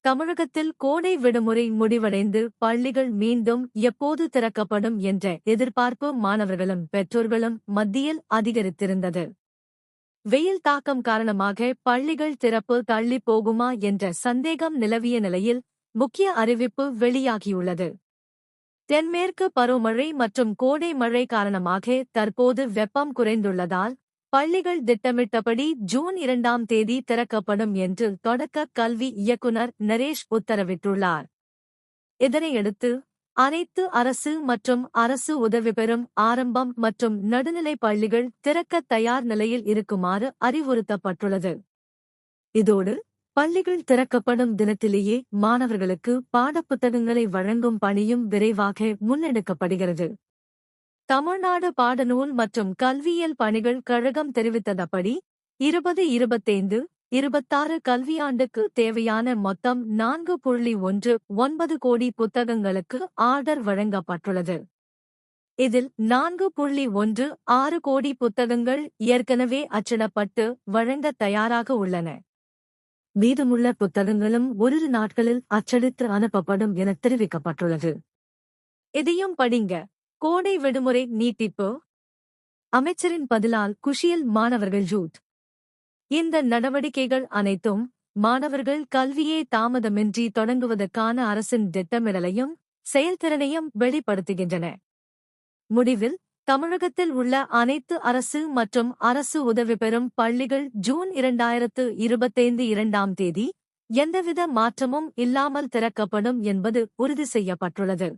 தமிழகத்தில் கோடை விடுமுறை முடிவடைந்து பள்ளிகள் மீண்டும் எப்போது திறக்கப்படும் என்ற எதிர்பார்ப்பு மாணவர்களும் பெற்றோர்களும் மத்தியில் அதிகரித்திருந்தது. வெயில் தாக்கம் காரணமாக பள்ளிகள் திறப்பு தள்ளி போகுமா என்ற சந்தேகம் நிலவிய நிலையில் முக்கிய அறிவிப்பு வெளியாகியுள்ளது. தென்மேற்கு பருவமழை மற்றும் கோடை மழை காரணமாக தற்போது வெப்பம் குறைந்துள்ளதால் பள்ளிகள் திட்டமிட்டபடி ஜூன் 2ஆம் தேதி திறக்கப்படும் என்று தொடக்க கல்வி இயக்குனர் நரேஷ் உத்தரவிட்டுள்ளார். இதனையடுத்து அனைத்து அரசு மற்றும் அரசு உதவி பெறும் ஆரம்பம் மற்றும் நடுநிலைப் பள்ளிகள் திறக்க தயார் நிலையில் இருக்குமாறு அறிவுறுத்தப்பட்டுள்ளது. இதோடு பள்ளிகள் திறக்கப்படும் தினத்திலேயே மாணவர்களுக்கு பாடப்புத்தகங்களை வழங்கும் பணியும் விரைவாக முன்னெடுக்கப்படுகிறது. தமிழ்நாடு பாடநூல் மற்றும் கல்வியியல் பணிகள் கழகம் தெரிவித்ததப்படி 2025-26 கல்வியாண்டுக்கு தேவையான மொத்தம் 4.19 கோடி புத்தகங்களுக்கு ஆர்டர் வழங்கப்பட்டுள்ளது. இதில் 4.16 கோடி புத்தகங்கள் ஏற்கனவே அச்சிடப்பட்டு வழங்க தயாராக உள்ளன. மீதமுள்ள புத்தகங்களும் ஓரிரு நாட்களில் அச்சடித்து அனுப்பப்படும் என தெரிவிக்கப்பட்டுள்ளது. இதையும் படிங்க. கோடை விடுமுறை நீட்டிப்பு. அமைச்சரின் பதிலால் குஷியில் மாணவர்கள் ஜூட். இந்த நடவடிக்கைகள் அனைத்தும் மாணவர்கள் கல்வியை தாமதமின்றி தொடங்குவதற்கான அரசின் திட்டமிடலையும் செயல்திறனையும் வெளிப்படுத்துகின்றன. முடிவில் தமிழகத்தில் உள்ள அனைத்து அரசு மற்றும் அரசு உதவி பெறும் பள்ளிகள் ஜூன் 2025 2ஆம் தேதி எந்தவித மாற்றமும் இல்லாமல் திறக்கப்படும் என்பது உறுதி செய்யப்பட்டுள்ளது.